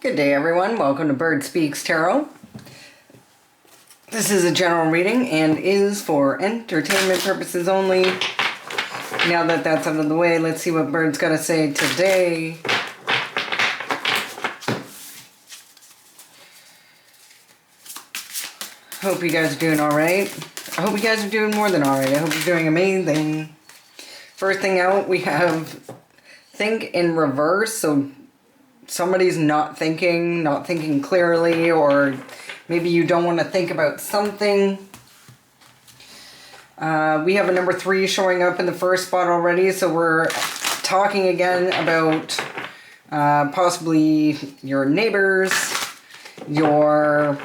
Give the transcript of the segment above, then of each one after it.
Good day, everyone. Welcome to Bird Speaks Tarot. This is a general reading and is for entertainment purposes only. Now that that's out of the way, let's see what Bird's got to say today. Hope you guys are doing alright. I hope you guys are doing more than alright. I hope you're doing amazing. First thing out, we have think in reverse. So somebody's not thinking clearly, or maybe you don't want to think about something. We have a number 3 showing up in the first spot already, so we're talking again about possibly your neighbors, your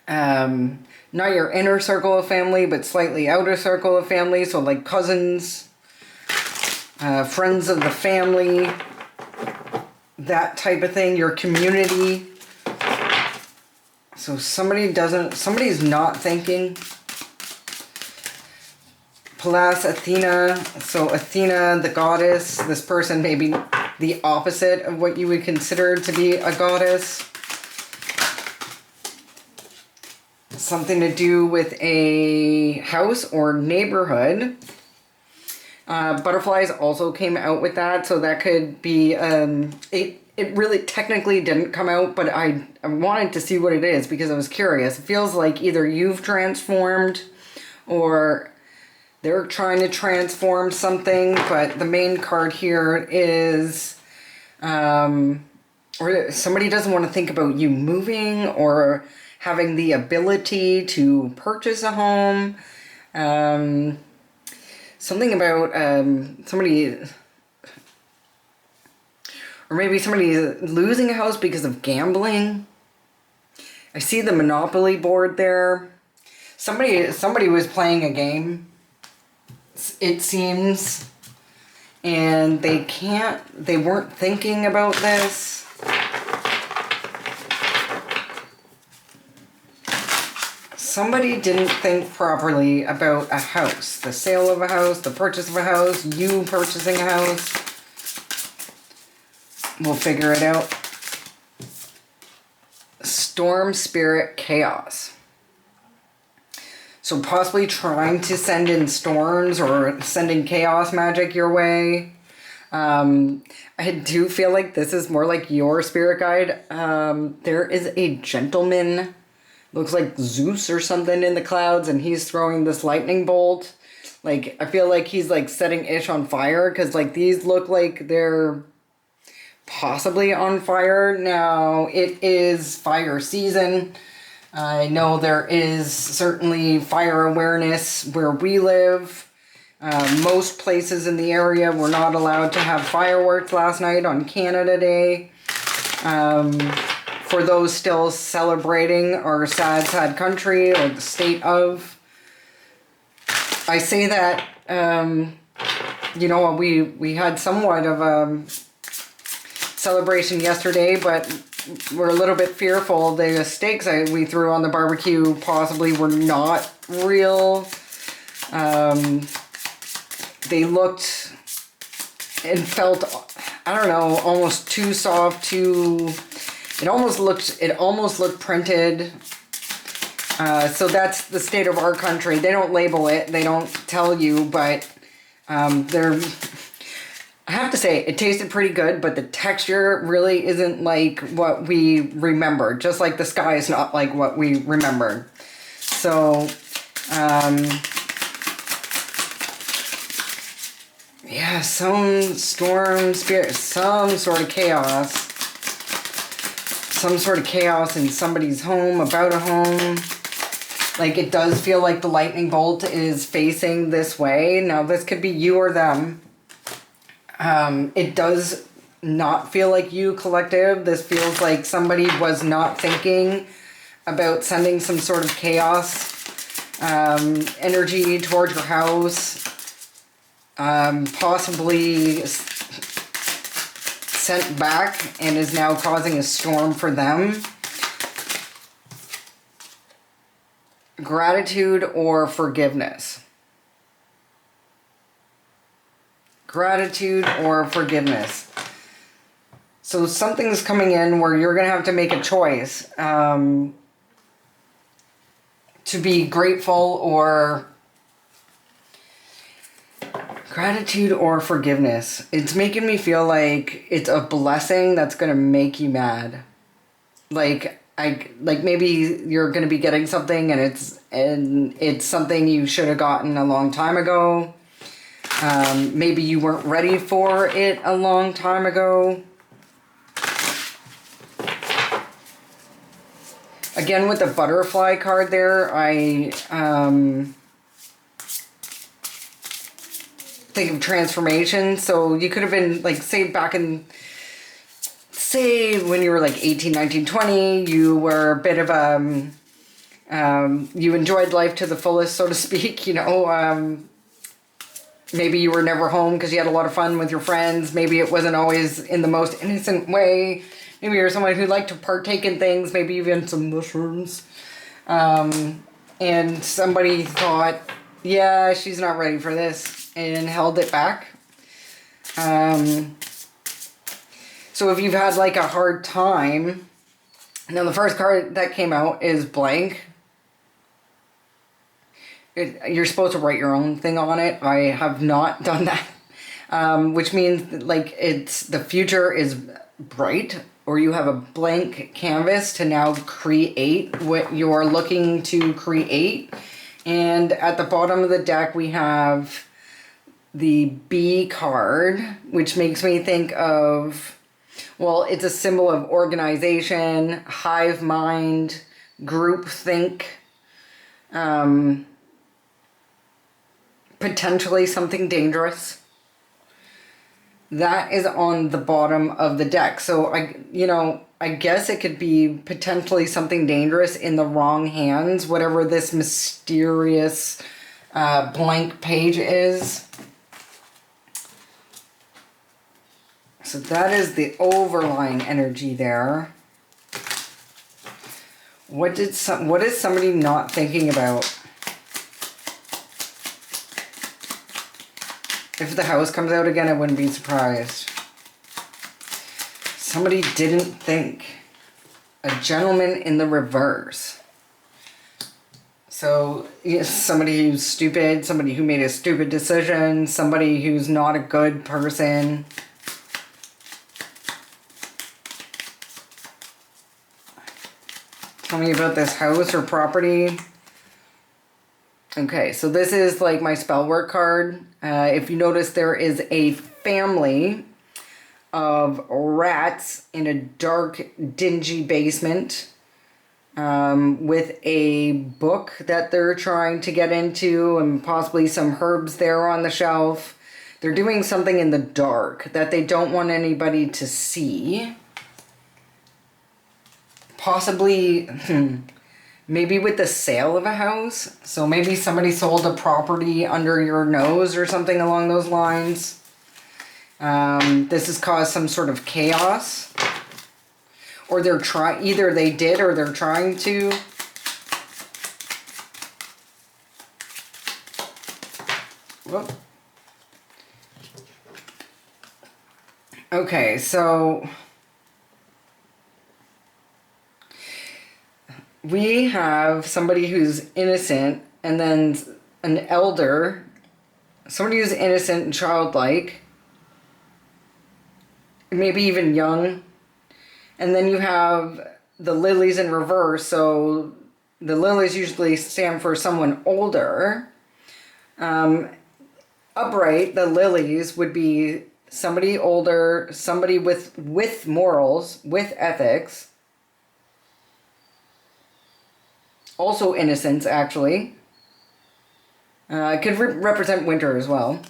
not your inner circle of family, but slightly outer circle of family, so like cousins, friends of the family, that type of thing, your community. So somebody's not thinking. Pallas Athena, so Athena, the goddess, this person may be the opposite of what you would consider to be a goddess. Something to do with a house or neighborhood. Butterflies also came out with that, so that could be, it really technically didn't come out, but I wanted to see what it is because I was curious. It feels like either you've transformed or they're trying to transform something, but the main card here is, or somebody doesn't want to think about you moving or having the ability to purchase a home. Something about somebody, or maybe somebody losing a house because of gambling. I see the Monopoly board there. Somebody was playing a game, it seems, and they weren't thinking about this. Somebody didn't think properly about a house, the sale of a house, the purchase of a house, you purchasing a house. We'll figure it out. Storm Spirit Chaos. So possibly trying to send in storms or sending chaos magic your way. I do feel like this is more like your spirit guide. There is a gentleman, looks like Zeus or something, in the clouds, and he's throwing this lightning bolt. Like, I feel like he's like setting Ish on fire, because like these look like they're possibly on fire. Now, it is fire season. I know there is certainly fire awareness where we live. Most places in the area were not allowed to have fireworks last night on Canada Day. For those still celebrating our sad country, or the state of. I say that, you know, we had somewhat of a celebration yesterday, but we're a little bit fearful. The steaks we threw on the barbecue possibly were not real. They looked and felt, I don't know, almost too soft, It almost looked printed. So that's the state of our country. They don't label it. They don't tell you, but I have to say, it tasted pretty good, but the texture really isn't like what we remembered. Just like the sky is not like what we remembered. So, yeah, some storm spirit, some sort of chaos. Some sort of chaos in somebody's home, about a home. Like, it does feel like the lightning bolt is facing this way. Now, this could be you or them. It does not feel like you, collective. This feels like somebody was not thinking about sending some sort of chaos energy towards your house. Possibly sent back and is now causing a storm for them. Gratitude or forgiveness. Gratitude or forgiveness. So something's coming in where you're going to have to make a choice to be grateful or gratitude or forgiveness. It's making me feel like it's a blessing that's going to make you mad. Like maybe you're going to be getting something and it's something you should have gotten a long time ago. Maybe you weren't ready for it a long time ago. Again, with the butterfly card there, I think of transformation. So you could have been like, say when you were like 18, 19, 20, you were a bit of you enjoyed life to the fullest, so to speak, you know. Maybe you were never home because you had a lot of fun with your friends. Maybe it wasn't always in the most innocent way. Maybe you're someone who liked to partake in things, maybe even some mushrooms. And somebody thought, yeah, she's not ready for this, and held it back. So if you've had like a hard time, now the first card that came out is blank. You're supposed to write your own thing on it. I have not done that. Which means like the future is bright, or you have a blank canvas to now create what you're looking to create. And at the bottom of the deck, we have the B card, which makes me think of, well, it's a symbol of organization, hive mind, group think, potentially something dangerous. That is on the bottom of the deck. So I guess it could be potentially something dangerous in the wrong hands, whatever this mysterious blank page is. So that is the overlying energy there. What is somebody not thinking about? If the house comes out again, I wouldn't be surprised. Somebody didn't think. A gentleman in the reverse. So, yes, somebody who's stupid, somebody who made a stupid decision, somebody who's not a good person. Tell me about this house or property. Okay, so this is like my spell work card. If you notice, there is a family of rats in a dark, dingy basement with a book that they're trying to get into and possibly some herbs there on the shelf. They're doing something in the dark that they don't want anybody to see. Possibly... maybe with the sale of a house. So maybe somebody sold a property under your nose or something along those lines. This has caused some sort of chaos. Or either they did or they're trying to. Whoop. Okay, so... we have somebody who's innocent, and then an elder, somebody who's innocent and childlike, maybe even young. And then you have the lilies in reverse, so the lilies usually stand for someone older. Upright, the lilies would be somebody older, somebody with morals, with ethics. Also innocence, actually. It could represent winter as well.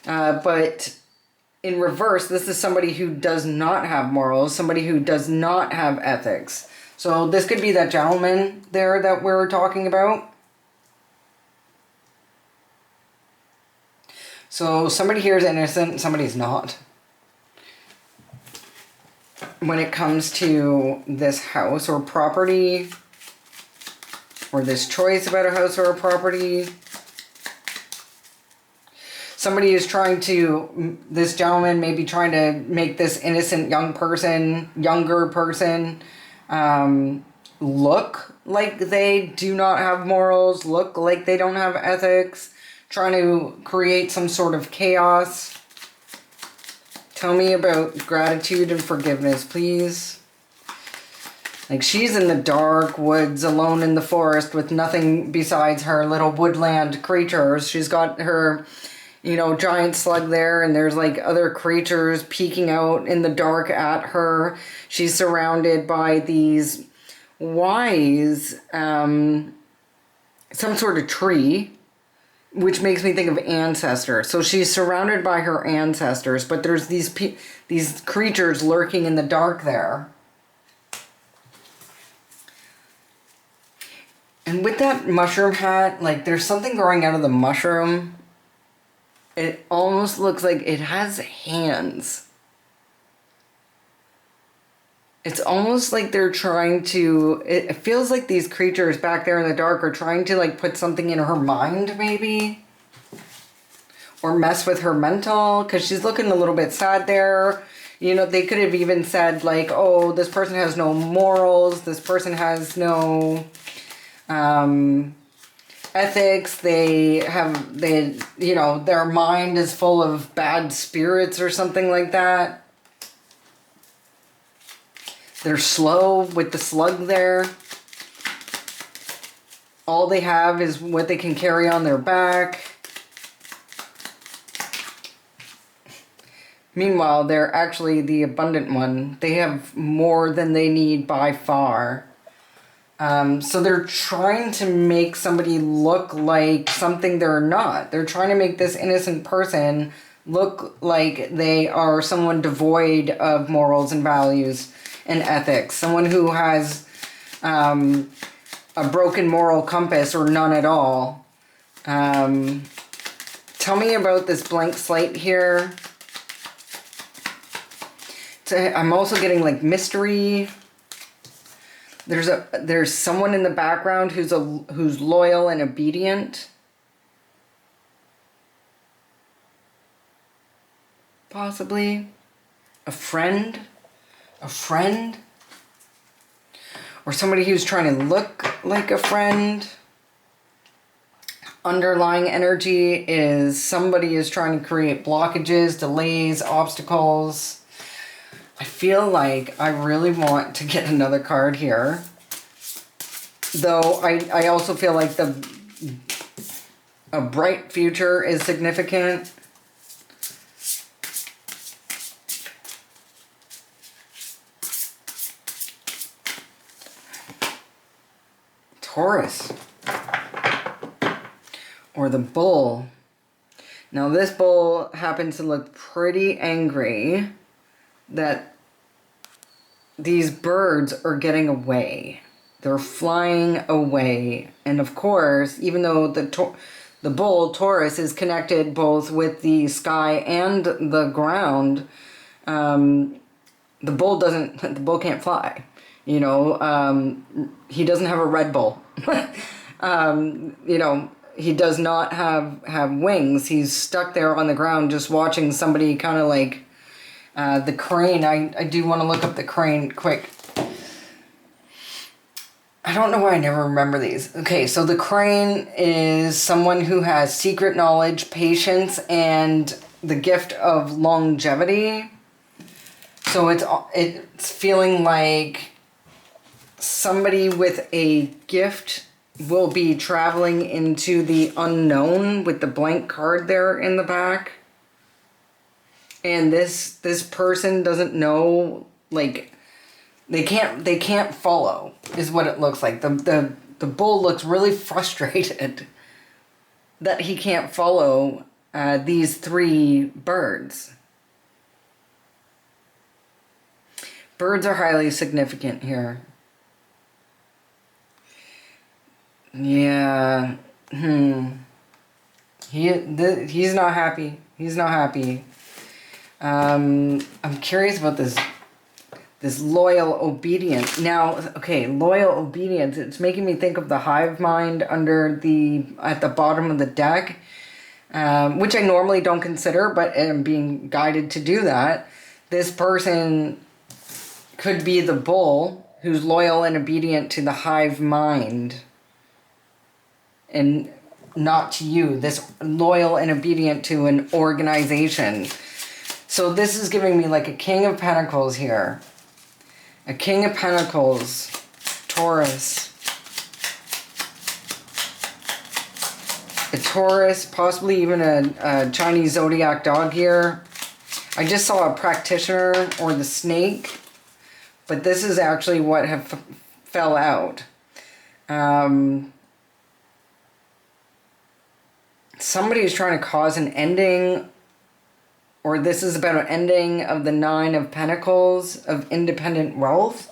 But in reverse, this is somebody who does not have morals, somebody who does not have ethics. So this could be that gentleman there that we're talking about. So somebody here is innocent, somebody's not. When it comes to this house or property, or this choice about a house or a property. somebody is trying to, this gentleman may be trying to make this innocent younger person, look like they do not have morals, look like they don't have ethics, trying to create some sort of chaos. Tell me about gratitude and forgiveness, please. Like, she's in the dark woods, alone in the forest with nothing besides her little woodland creatures. She's got her, giant slug there, and there's like other creatures peeking out in the dark at her. She's surrounded by these wise, some sort of tree, which makes me think of ancestors. So she's surrounded by her ancestors, but there's these creatures lurking in the dark there. And with that mushroom hat, like, there's something growing out of the mushroom. It almost looks like it has hands. It's almost like they're trying to... It feels like these creatures back there in the dark are trying to, like, put something in her mind, maybe? Or mess with her mental, because she's looking a little bit sad there. They could have even said, like, oh, this person has no morals, this person has no... ethics, their mind is full of bad spirits or something like that. They're slow with the slug there. All they have is what they can carry on their back. Meanwhile, they're actually the abundant one. They have more than they need by far. So they're trying to make somebody look like something they're not. They're trying to make this innocent person look like they are someone devoid of morals and values and ethics. Someone who has a broken moral compass or none at all. Tell me about this blank slate here. I'm also getting like mystery. There's someone in the background who's loyal and obedient. Possibly a friend, or somebody who's trying to look like a friend. Underlying energy is somebody is trying to create blockages, delays, obstacles. I feel like I really want to get another card here. Though I also feel like a bright future is significant. Taurus. Or the bull. Now this bull happens to look pretty angry that these birds are getting away. They're flying away. And of course, even though the bull, Taurus, is connected both with the sky and the ground, the bull can't fly. He doesn't have a Red Bull. He does not have wings. He's stuck there on the ground just watching somebody kind of like the crane. I do want to look up the crane quick. I don't know why I never remember these. Okay, so the crane is someone who has secret knowledge, patience, and the gift of longevity. So it's feeling like somebody with a gift will be traveling into the unknown with the blank card there in the back. And this person doesn't know, like, they can't follow, is what it looks like. The bull looks really frustrated that he can't follow these three birds. Birds are highly significant here. Yeah. He's not happy. He's not happy. I'm curious about this loyal obedience. Now, okay, loyal obedience. It's making me think of the hive mind at the bottom of the deck. which I normally don't consider, but am being guided to do that. This person could be the bull who's loyal and obedient to the hive mind and not to you. This loyal and obedient to an organization. So this is giving me like a King of Pentacles here. A King of Pentacles, Taurus. A Taurus, possibly even a Chinese zodiac dog here. I just saw a practitioner or the snake, but this is actually what fell out. Somebody is trying to cause an ending, or this is about an ending of the Nine of Pentacles, of independent wealth.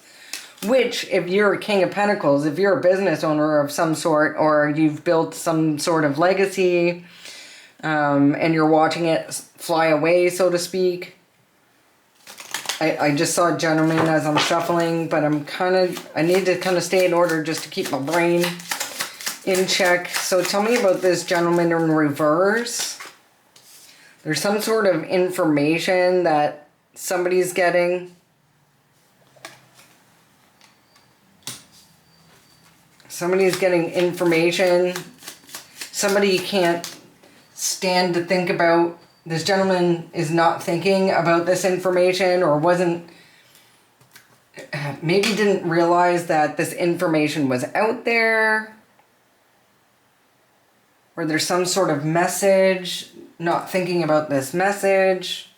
Which, if you're a King of Pentacles, if you're a business owner of some sort, or you've built some sort of legacy, and you're watching it fly away, so to speak. I just saw a gentleman as I'm shuffling, but I need to kind of stay in order just to keep my brain in check. So tell me about this gentleman in reverse. There's some sort of information that somebody's getting. Somebody's getting information. Somebody can't stand to think about. This gentleman is not thinking about this information, or maybe didn't realize that this information was out there. Or there's some sort of message, not thinking about this message.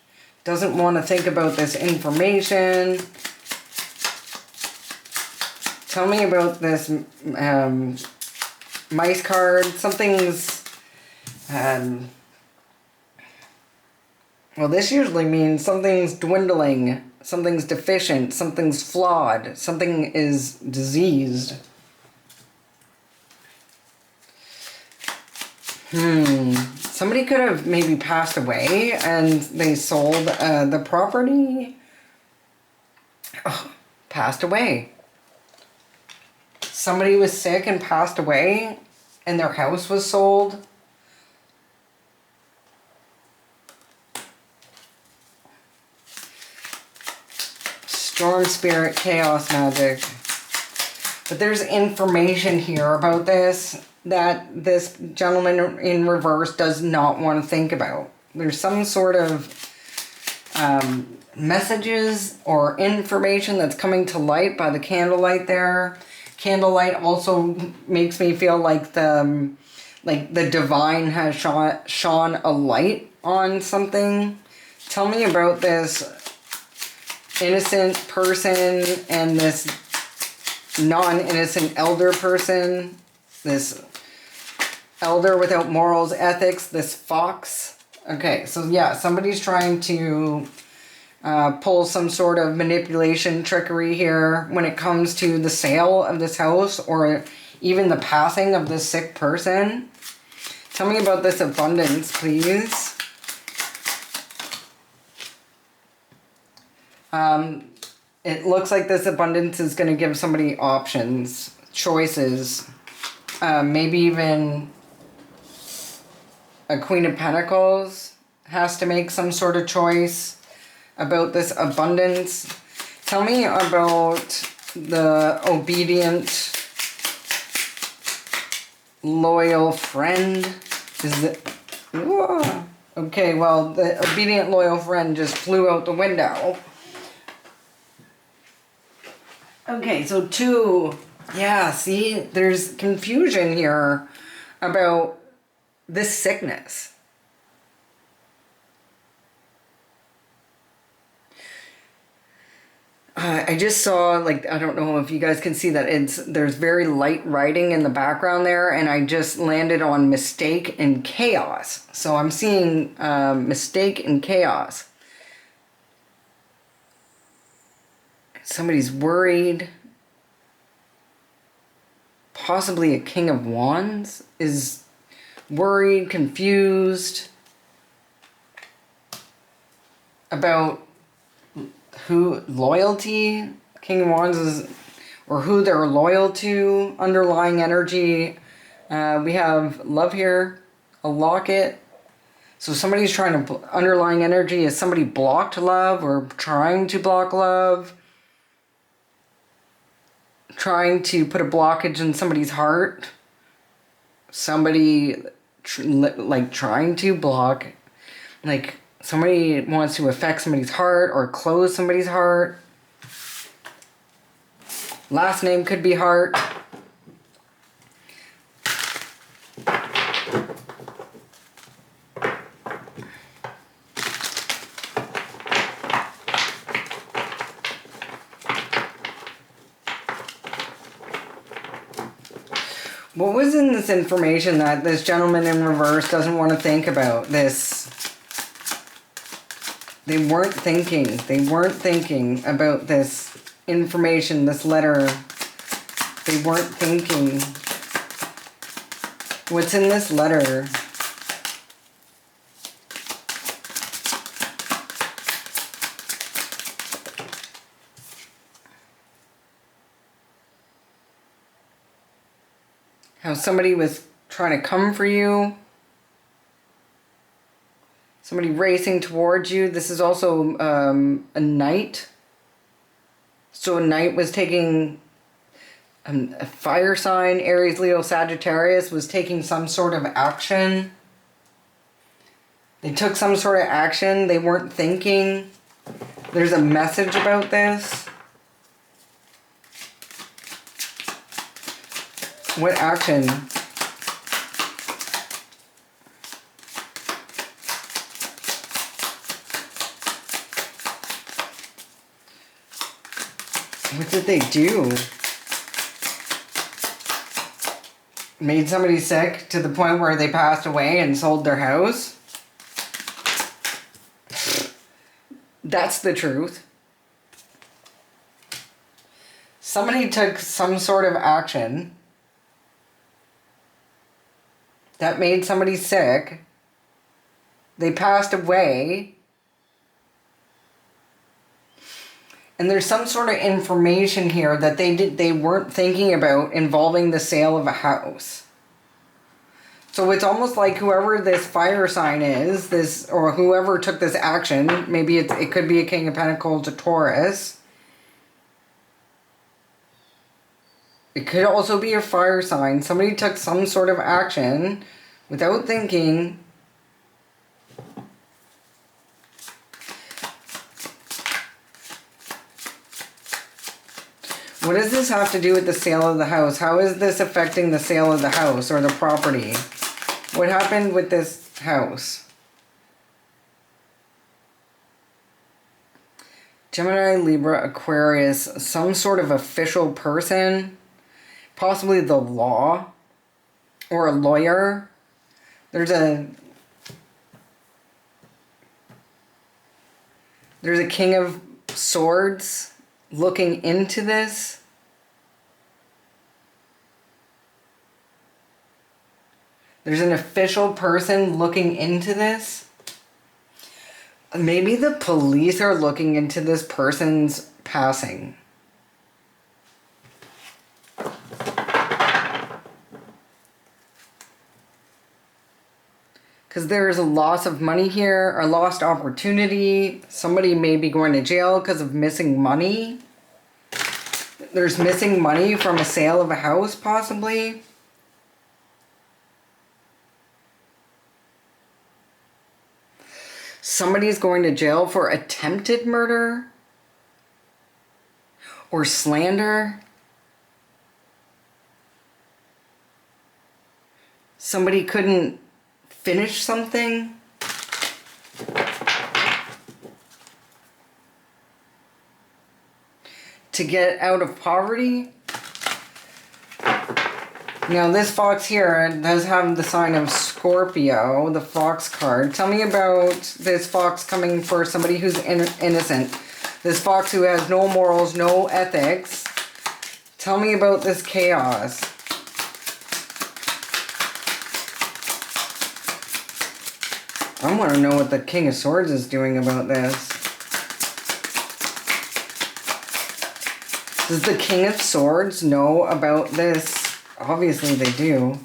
Doesn't want to think about this information. Tell me about this mice card. Something's... well, this usually means something's dwindling. Something's deficient. Something's flawed. Something is diseased. Somebody could have maybe passed away and they sold the property. Oh, passed away. Somebody was sick and passed away, and their house was sold. Storm Spirit, Chaos Magic. But there's information here about this that this gentleman in reverse does not want to think about. There's some sort of messages or information that's coming to light by the candlelight there. Candlelight also makes me feel like the divine has shone a light on something. Tell me about this innocent person and this non-innocent elder person. This elder without morals, ethics, this fox. Okay, so yeah, somebody's trying to pull some sort of manipulation, trickery here when it comes to the sale of this house or even the passing of this sick person. Tell me about this abundance, please. It looks like this abundance is going to give somebody options, choices, maybe even a Queen of Pentacles has to make some sort of choice about this abundance. Tell me about the obedient, loyal friend. Is it? Whoa. Okay, well, the obedient, loyal friend just flew out the window. Okay, so 2. Yeah, see, there's confusion here about this sickness. I just saw, like, I don't know if you guys can see that there's very light writing in the background there, and I just landed on mistake and chaos. So I'm seeing mistake and chaos. Somebody's worried. Possibly a King of Wands is worried, confused about who loyalty. King of Wands is, or who they're loyal to, underlying energy. We have love here, a locket, So somebody's trying to, underlying energy is somebody blocked love or trying to block love. Trying to put a blockage in somebody's heart. Somebody like trying to block, like somebody wants to affect somebody's heart or close somebody's heart. Last name could be Hart. What was in this information that this gentleman in reverse doesn't want to think about? They weren't thinking. They weren't thinking about this information, this letter. They weren't thinking. What's in this letter? How somebody was trying to come for you. Somebody racing towards you. This is also a knight. So a knight was taking a fire sign, Aries, Leo, Sagittarius, was taking some sort of action. They took some sort of action. They weren't thinking. There's a message about this. What action? What did they do? Made somebody sick to the point where they passed away and sold their house? That's the truth. Somebody took some sort of action that made somebody sick. They passed away. And there's some sort of information here that they weren't thinking about involving the sale of a house. So it's almost like whoever this fire sign is, this, or whoever took this action, maybe it could be a King of Pentacles, a Taurus. It could also be a fire sign. Somebody took some sort of action without thinking. What does this have to do with the sale of the house? How is this affecting the sale of the house or the property? What happened with this house? Gemini, Libra, Aquarius, some sort of official person, possibly the law or a lawyer. There's a King of Swords looking into this. There's an official person looking into this. Maybe the police are looking into this person's passing. Because there is a loss of money here, a lost opportunity. Somebody may be going to jail because of missing money. There's missing money from a sale of a house, possibly. Somebody's going to jail for attempted murder or slander. Somebody couldn't finish something. To get out of poverty. Now this fox here does have the sign of Scorpio, the fox card. Tell me about this fox coming for somebody who's innocent. This fox who has no morals, no ethics. Tell me about this chaos. I want to know what the King of Swords is doing about this. Does the King of Swords know about this? Obviously they do.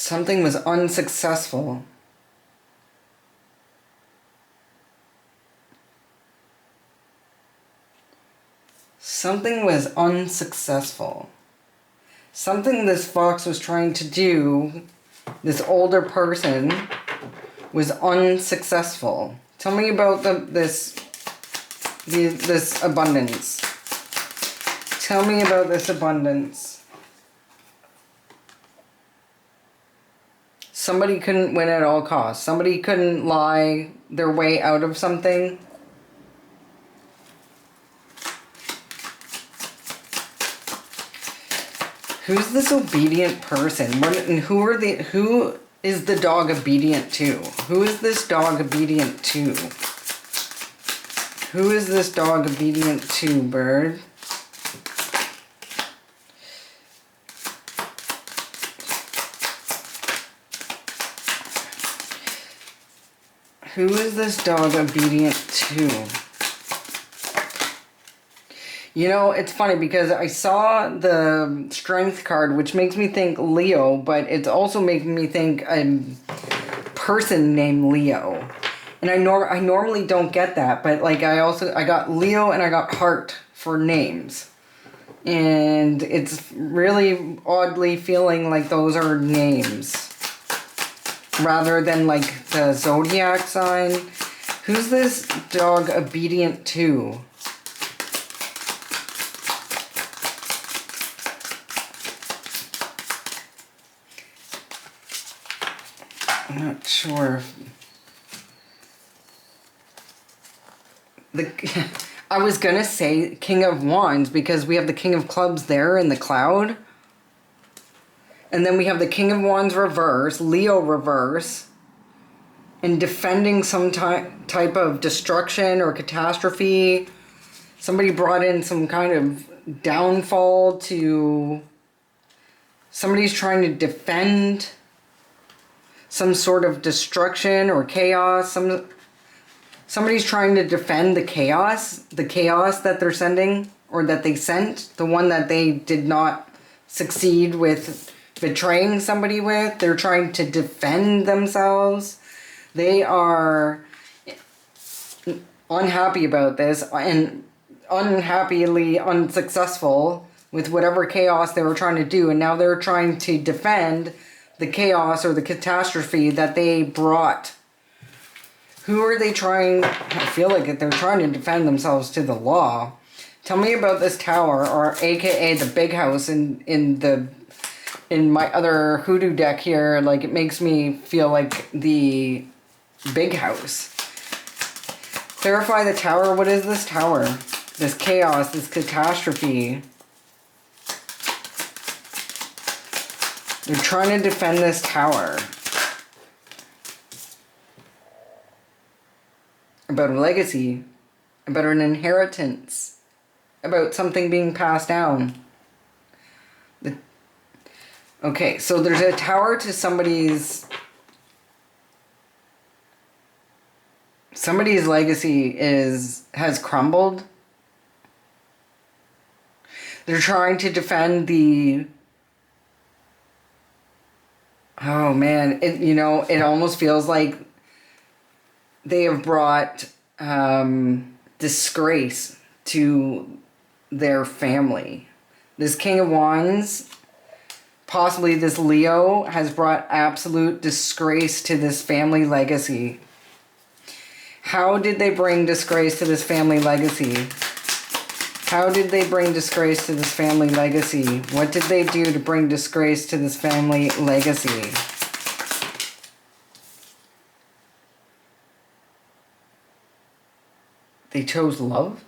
Something was unsuccessful. Something was unsuccessful. Something this fox was trying to do, this older person, was unsuccessful. Tell me about this abundance. Tell me about this abundance. Somebody couldn't win at all costs. Somebody couldn't lie their way out of something. Who's this obedient person? And who is the dog obedient to? Who is this dog obedient to? Who is this dog obedient to, bird? Who is this dog obedient to? You know, it's funny because I saw the strength card, which makes me think Leo, but it's also making me think a person named Leo. And I normally don't get that, but like I got Leo and I got Heart for names. And it's really oddly feeling like those are names rather than like the zodiac sign. Who's this dog obedient to? I'm not sure. I was gonna say King of Wands because we have the King of Clubs there in the cloud. And then we have the King of Wands reverse, Leo reverse, and defending some type of destruction or catastrophe. Somebody brought in some kind of downfall to... Somebody's trying to defend some sort of destruction or chaos. Somebody's trying to defend the chaos that they're sending, or that they sent, the one that they did not succeed with betraying somebody with. They're trying to defend themselves. They are unhappy about this and unhappily unsuccessful with whatever chaos they were trying to do, and now they're trying to defend the chaos or the catastrophe that they brought. Who are they trying? I feel like they're trying to defend themselves to the law. Tell me about this tower, or AKA the big house in my other hoodoo deck here. Like, it makes me feel like the big house. Clarify the tower. What is this tower? This chaos, this catastrophe. They're trying to defend this tower. About a legacy. About an inheritance. About something being passed down. Okay, so there's a tower to somebody's legacy has crumbled. They're trying to defend the... Oh man, it almost feels like they have brought disgrace to their family. This King of Wands, possibly this Leo, has brought absolute disgrace to this family legacy. How did they bring disgrace to this family legacy? How did they bring disgrace to this family legacy? What did they do to bring disgrace to this family legacy? They chose love?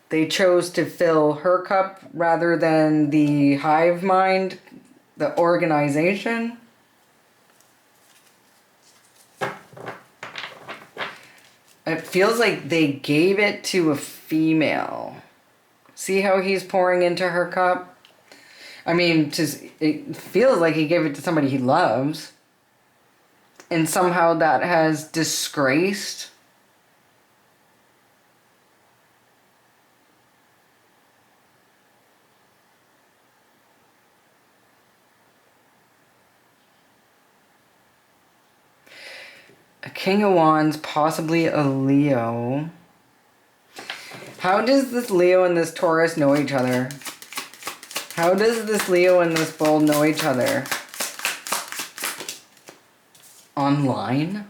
They chose to fill her cup rather than the hive mind, the organization? It feels like they gave it to a female. See how he's pouring into her cup? I mean, it feels like he gave it to somebody he loves. And somehow that has disgraced King of Wands, possibly a Leo. How does this Leo and this Taurus know each other? How does this Leo and this Bull know each other? Online?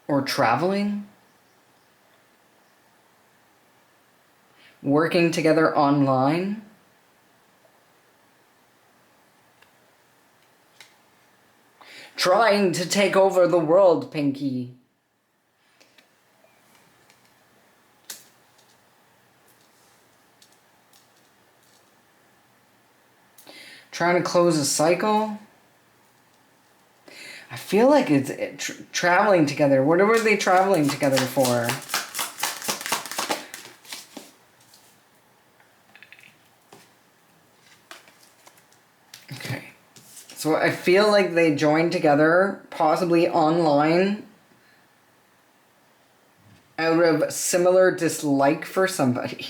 Or traveling? Working together online? Trying to take over the world, Pinky. Trying to close a cycle. I feel like it's traveling together. What were they traveling together for? Okay. So I feel like they joined together, possibly online, out of similar dislike for somebody.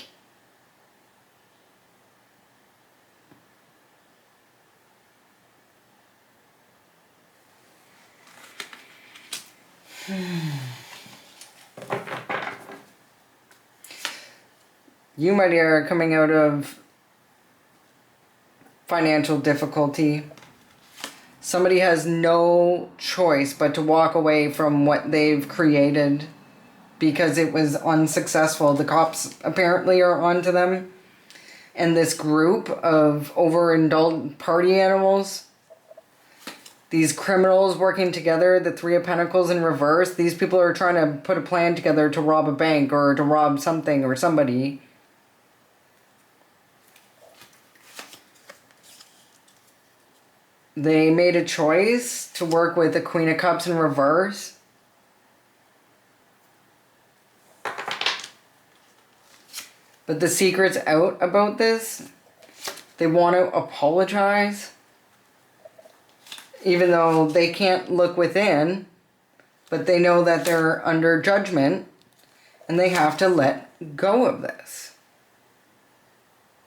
You, my dear, are coming out of financial difficulty. Somebody has no choice but to walk away from what they've created because it was unsuccessful. The cops apparently are onto them. And this group of overindulged party animals, these criminals working together, the Three of Pentacles in reverse, these people are trying to put a plan together to rob a bank or to rob something or somebody. They made a choice to work with the Queen of Cups in reverse. But the secret's out about this. They want to apologize. Even though they can't look within. But they know that they're under judgment. And they have to let go of this.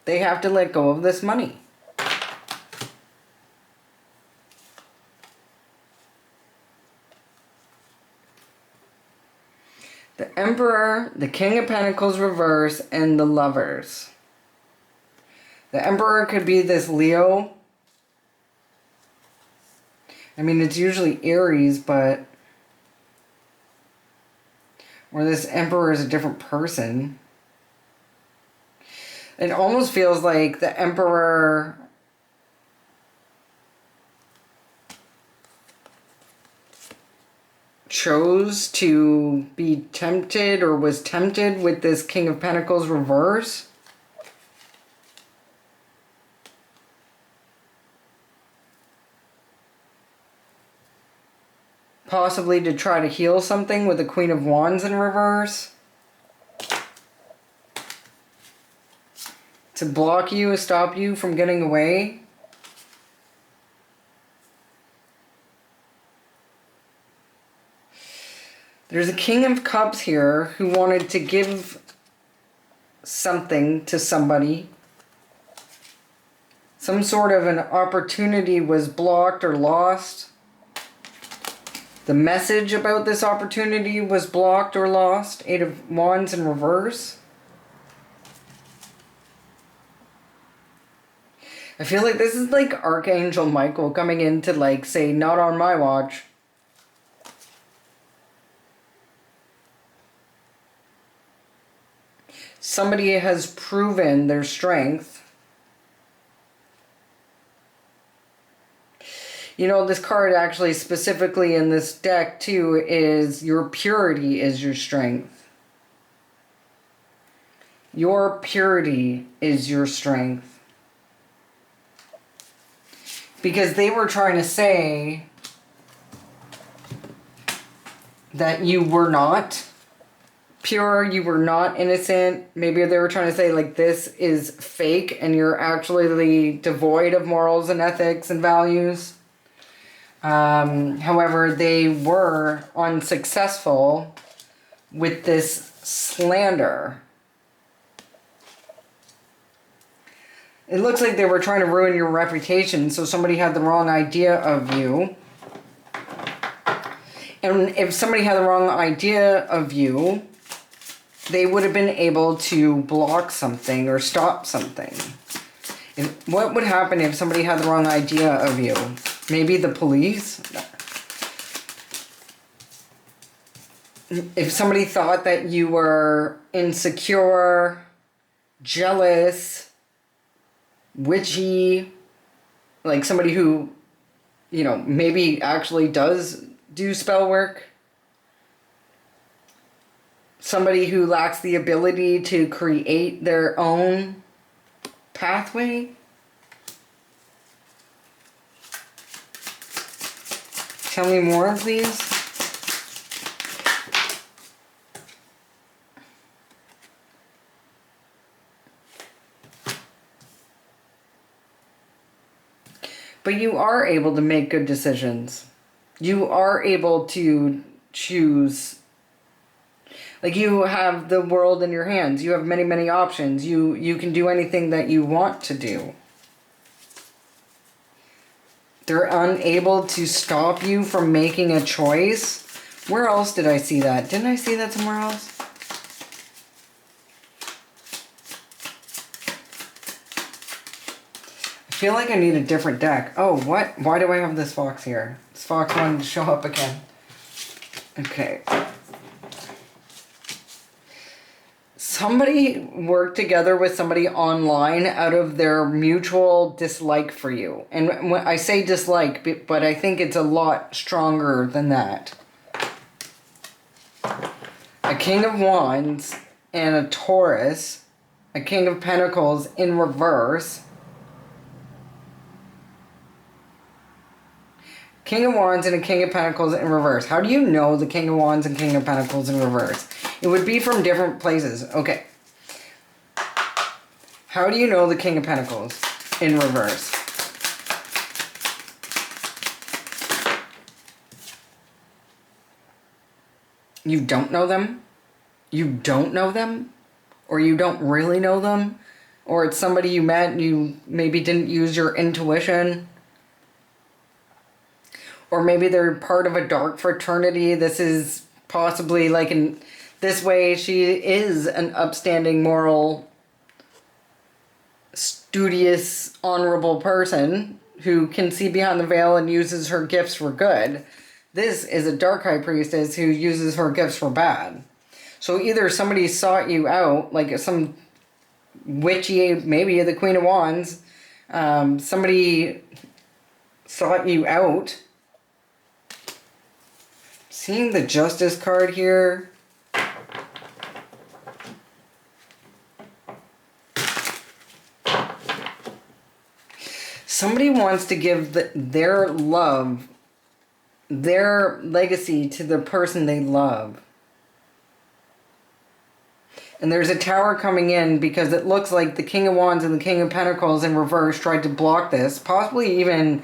They have to let go of this money. The Emperor, the King of Pentacles reverse, and the Lovers. The Emperor could be this Leo. I mean, it's usually Aries, but... Or this Emperor is a different person. It almost feels like the Emperor... chose to be tempted or was tempted with this King of Pentacles reverse. Possibly to try to heal something with the Queen of Wands in reverse. To block you, stop you from getting away. There's a King of Cups here who wanted to give something to somebody. Some sort of an opportunity was blocked or lost. The message about this opportunity was blocked or lost. Eight of Wands in reverse. I feel like this is like Archangel Michael coming in to like say, not on my watch. Somebody has proven their strength. You know, this card actually specifically in this deck too is your purity is your strength. Your purity is your strength. Because they were trying to say that you were not pure, you were not innocent. Maybe they were trying to say like this is fake and you're actually devoid of morals and ethics and values. However, they were unsuccessful with this slander. It looks like they were trying to ruin your reputation, so somebody had the wrong idea of you. And if somebody had the wrong idea of you, they would have been able to block something or stop something. What would happen if somebody had the wrong idea of you? Maybe the police? If somebody thought that you were insecure, jealous, witchy, like somebody who, you know, maybe actually does do spell work, somebody who lacks the ability to create their own pathway. Tell me more, please. But you are able to make good decisions. You are able to choose. Like, you have the world in your hands. You have many, many options. You can do anything that you want to do. They're unable to stop you from making a choice. Where else did I see that? Didn't I see that somewhere else? I feel like I need a different deck. Oh, what? Why do I have this fox here? This fox wanted to show up again. Okay. Somebody worked together with somebody online out of their mutual dislike for you. And when I say dislike, but I think it's a lot stronger than that. A King of Wands and a Taurus. A King of Pentacles in reverse. King of Wands and a King of Pentacles in reverse. How do you know the King of Wands and King of Pentacles in reverse? It would be from different places. Okay. How do you know the King of Pentacles in reverse? You don't know them? You don't know them? Or you don't really know them? Or it's somebody you met and you maybe didn't use your intuition? Or maybe they're part of a dark fraternity. This is possibly like in this way she is an upstanding, moral, studious, honorable person who can see behind the veil and uses her gifts for good. This is a dark high priestess who uses her gifts for bad. So either somebody sought you out, like some witchy, maybe the Queen of Wands, somebody sought you out. Seeing the Justice card here. Somebody wants to give their love, their legacy to the person they love. And there's a tower coming in because it looks like the King of Wands and the King of Pentacles in reverse tried to block this. Possibly even,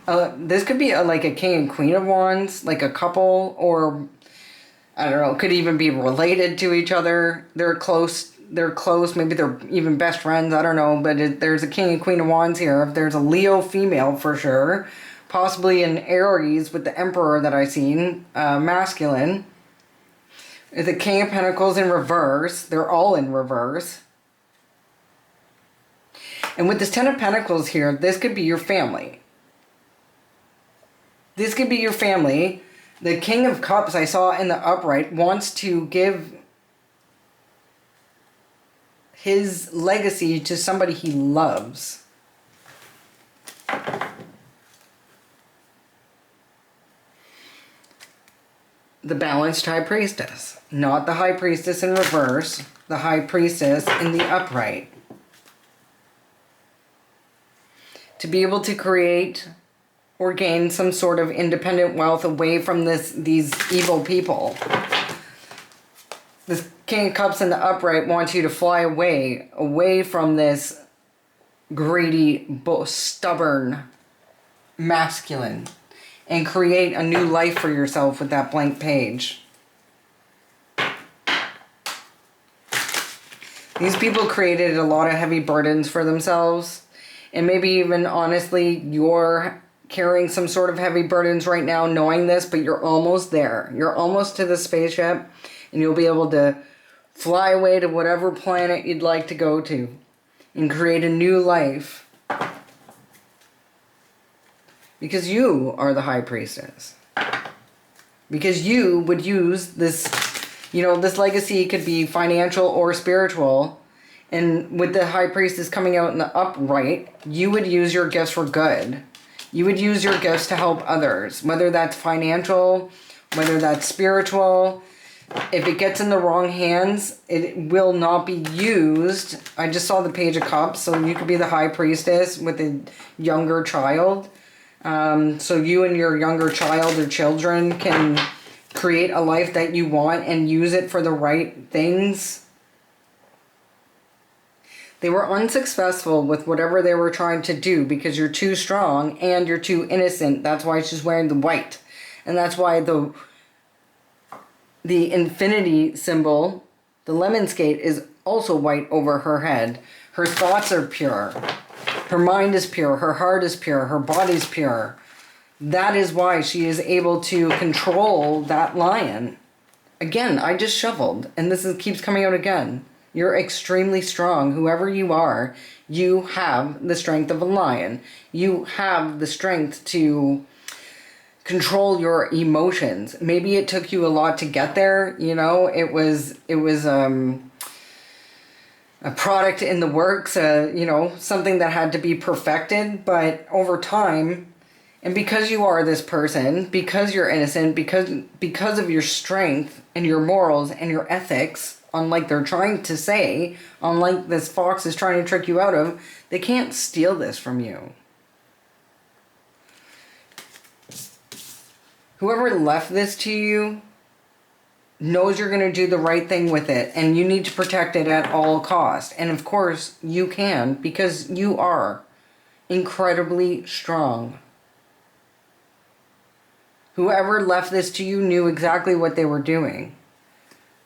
this could be like a King and Queen of Wands, like a couple, or I don't know, could even be related to each other. They're close, maybe they're even best friends, I don't know, but there's a King and Queen of Wands here. There's a Leo female for sure, possibly an Aries with the Emperor that I've seen, masculine. The King of Pentacles in reverse, they're all in reverse. And with this Ten of Pentacles here, this could be your family. This could be your family. The King of Cups I saw in the upright wants to give his legacy to somebody he loves. The Balanced High Priestess. Not the High Priestess in reverse. The High Priestess in the upright. To be able to create or gain some sort of independent wealth away from these evil people. This King of Cups in the upright wants you to fly away from this greedy, stubborn, masculine, and create a new life for yourself with that blank page. These people created a lot of heavy burdens for themselves, and maybe even honestly, you're carrying some sort of heavy burdens right now, knowing this, but you're almost there. You're almost to the spaceship, and you'll be able to fly away to whatever planet you'd like to go to and create a new life. Because you are the High Priestess. Because you would use this, this legacy could be financial or spiritual. And with the High Priestess coming out in the upright, you would use your gifts for good. You would use your gifts to help others, whether that's financial, whether that's spiritual. If it gets in the wrong hands, it will not be used. I just saw the Page of Cups, so you could be the High Priestess with a younger child. So you and your younger child or children can create a life that you want and use it for the right things. They were unsuccessful with whatever they were trying to do because you're too strong and you're too innocent. That's why she's wearing the white. And that's why the infinity symbol, the lemon skate, is also white over her head. Her thoughts are pure. Her mind is pure. Her heart is pure. Her body's pure. That is why she is able to control that lion. Again, I just shuffled, and this keeps coming out again. You're extremely strong. Whoever you are, you have the strength of a lion. You have the strength to control your emotions. Maybe it took you a lot to get there. It was a product in the works, something that had to be perfected. But over time, and because you are this person, because you're innocent, because of your strength and your morals and your ethics, unlike they're trying to say, unlike this fox is trying to trick you out of, they can't steal this from you. Whoever left this to you knows you're going to do the right thing with it, and you need to protect it at all costs. And of course, you can, because you are incredibly strong. Whoever left this to you knew exactly what they were doing,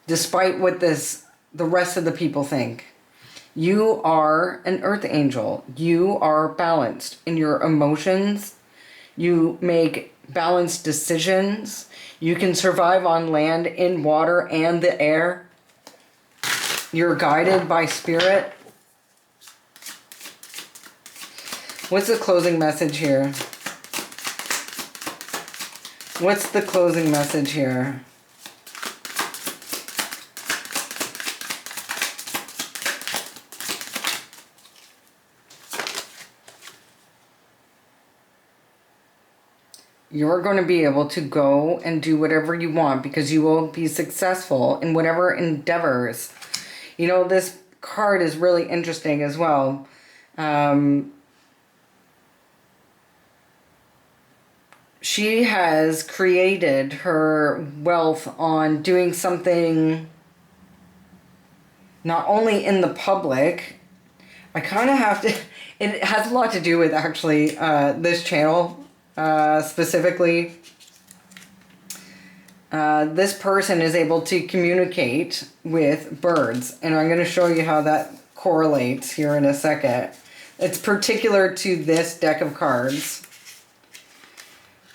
despite what the rest of the people think. You are an earth angel. You are balanced in your emotions. You make balanced decisions. You can survive on land, in water, and the air. You're guided by spirit. What's the closing message here? What's the closing message here? You're going to be able to go and do whatever you want because you will be successful in whatever endeavors. This card is really interesting as well. She has created her wealth on doing something not only in the public. I kind of have to... It has a lot to do with actually this channel. Specifically, this person is able to communicate with birds, and I'm going to show you how that correlates here in a second. It's particular to this deck of cards.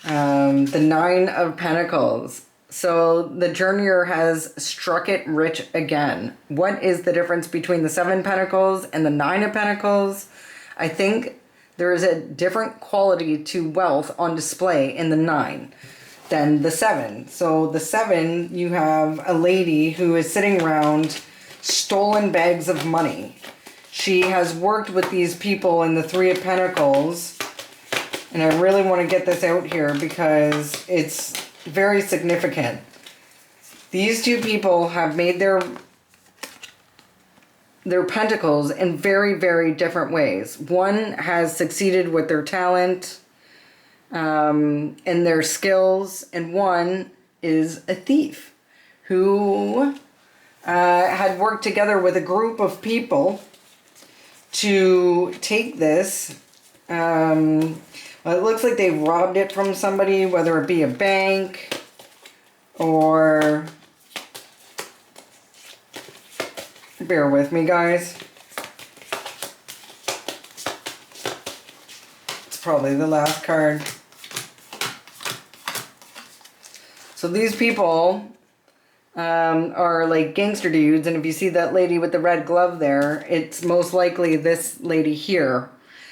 The Nine of Pentacles. So the journeyer has struck it rich again. What is the difference between the Seven Pentacles and the Nine of Pentacles? I think there is a different quality to wealth on display in the 9 than the 7. So the 7, you have a lady who is sitting around stolen bags of money. She has worked with these people in the 3 of Pentacles. And I really want to get this out here because it's very significant. These two people have made their pentacles in very, very different ways. One has succeeded with their talent and their skills, and one is a thief who had worked together with a group of people to take this. Well, it looks like they robbed it from somebody, whether it be a bank or... Bear with me, guys. It's probably the last card. So these people are like gangster dudes, and if you see that lady with the red glove there, it's most likely this lady here.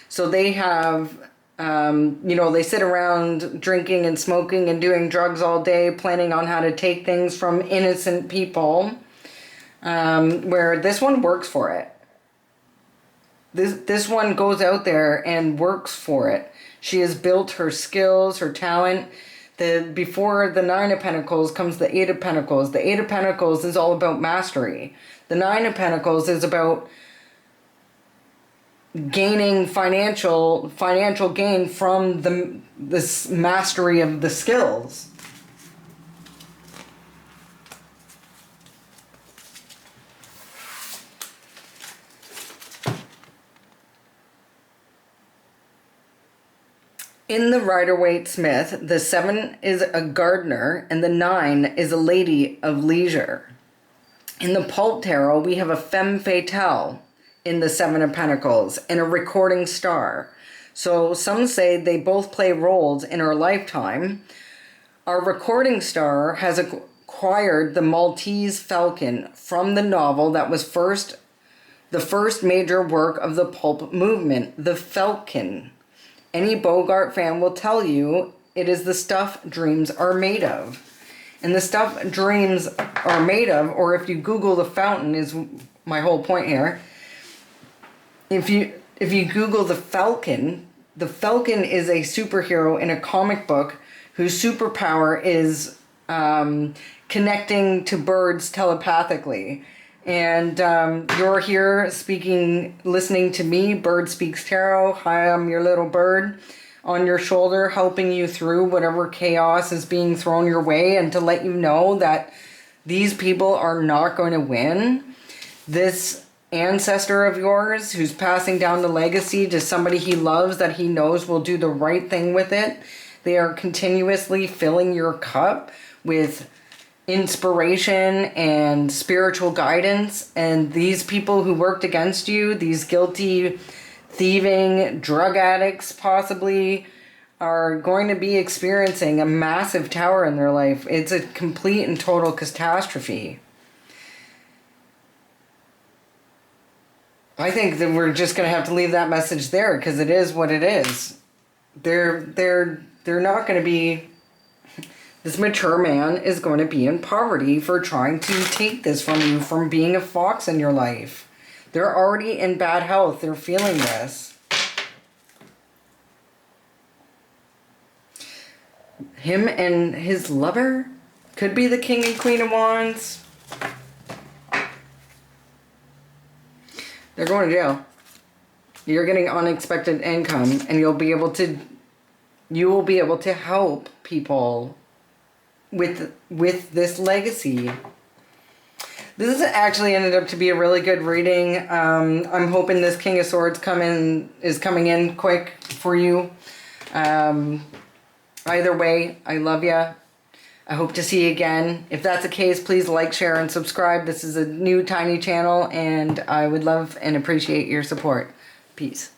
So they have, they sit around drinking and smoking and doing drugs all day, planning on how to take things from innocent people, where this one works for it. This one goes out there and works for it. She has built her skills, her talent. Before the Nine of Pentacles comes the Eight of Pentacles. The Eight of Pentacles is all about mastery. The Nine of Pentacles is about gaining financial gain from this mastery of the skills. In the Rider-Waite-Smith, the 7 is a gardener and the 9 is a lady of leisure. In the Pulp Tarot, we have a femme fatale in the 7 of Pentacles and a recording star. So some say they both play roles in our lifetime. Our recording star has acquired the Maltese Falcon from the novel that was the first major work of the pulp movement, The Falcon. Any Bogart fan will tell you it is the stuff dreams are made of. And the stuff dreams are made of, or if you Google the fountain, is my whole point here. If you Google the Falcon is a superhero in a comic book whose superpower is connecting to birds telepathically. And you're here listening to me, Bird Speaks Tarot. Hi, I'm your little bird on your shoulder, helping you through whatever chaos is being thrown your way, and to let you know that these people are not going to win. This ancestor of yours who's passing down the legacy to somebody he loves that he knows will do the right thing with it, they are continuously filling your cup with inspiration and spiritual guidance. And these people who worked against you, these guilty, thieving, drug addicts possibly, are going to be experiencing a massive tower in their life. It's a complete and total catastrophe. I think that we're just going to have to leave that message there, because it is what it is. They're not going to be... This mature man is going to be in poverty for trying to take this from you, from being a fox in your life. They're already in bad health. They're feeling this. Him and his lover could be the King and Queen of Wands. They're going to jail. You're getting unexpected income, and you will be able to help people with this legacy. This has actually ended up to be a really good reading. I'm hoping this King of Swords is coming in quick for you. Either way, I love you. I hope to see you again. If that's the case, please like, share, and subscribe. This is a new tiny channel, and I would love and appreciate your support. Peace.